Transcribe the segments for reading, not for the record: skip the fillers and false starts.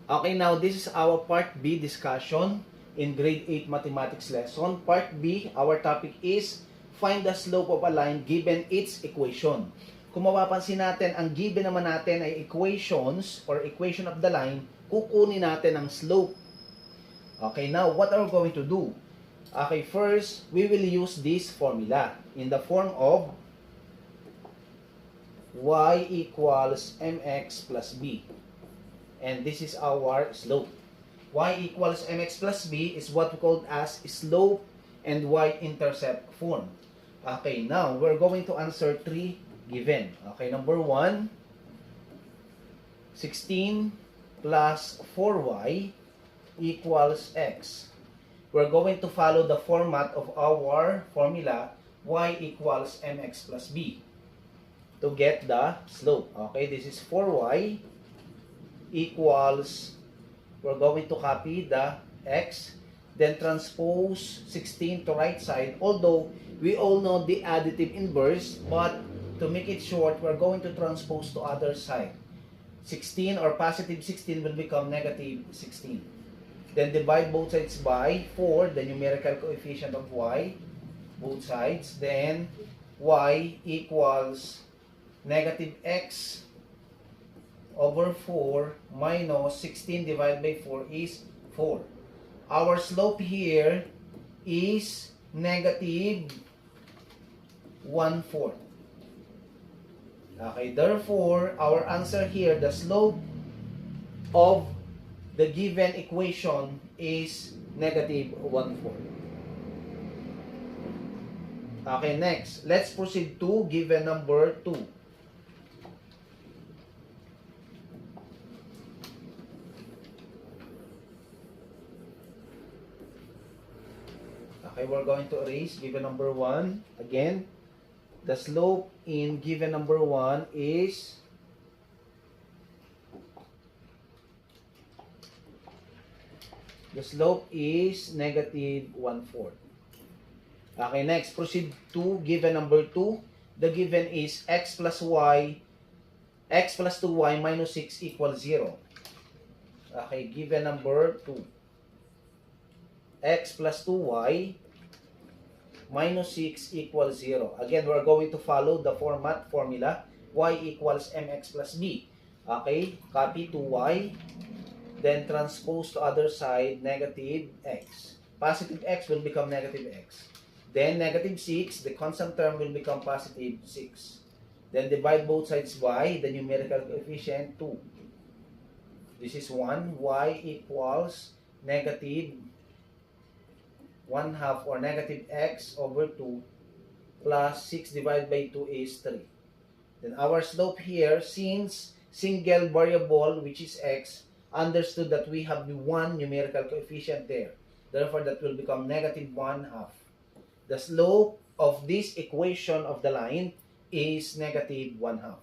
Okay, now this is our part B discussion in grade 8 mathematics lesson. Part B, our topic is find the slope of a line given its equation. Kung mapapansin natin, ang given naman natin ay equations or equation of the line, kukunin natin ang slope. Okay, now what are we going to do? Okay, first, we will use this formula in the form of y equals mx plus b. And this is our slope. Y equals mx plus b is what we call as slope and y-intercept form. Okay, now we're going to answer 3 given. Okay, number 1, 16 plus 4y equals x. We're going to follow the format of our formula y equals mx plus b to get the slope. Okay, this is 4y equals, we're going to copy the x, then transpose 16 to right side, although we all know the additive inverse, but to make it short, we're going to transpose to other side. 16 or positive 16 will become negative 16. Then divide both sides by 4, the numerical coefficient of y, both sides. Then y equals negative x over 4 minus 16 divided by 4 is 4. Our slope here is negative 1/4. Okay, therefore, our answer here, the slope of the given equation is negative 1/4. Okay, next, let's proceed to given number 2. Okay, we're going to erase given number 1. Again, the slope in given number 1 is negative 1/4. Okay, next, proceed to given number 2. The given is x plus 2y minus 6 equals 0. Okay, given number 2. X plus 2y minus 6 equals 0. Again, we're going to follow the formula y equals mx plus b. Okay, copy 2y, then transpose to other side negative x. Positive x will become negative x. Then negative 6, the constant term will become positive 6. Then divide both sides by the numerical coefficient 2. This is 1. Y equals negative 1/2 or negative x over 2 plus 6 divided by 2 is 3. Then our slope here, since single variable which is x, understood that we have the 1 numerical coefficient there. Therefore, that will become negative 1/2. The slope of this equation of the line is negative 1/2.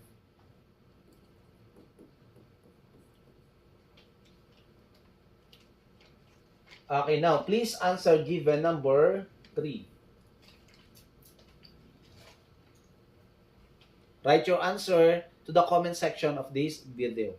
Okay, now please answer given number 3. Write your answer to the comment section of this video.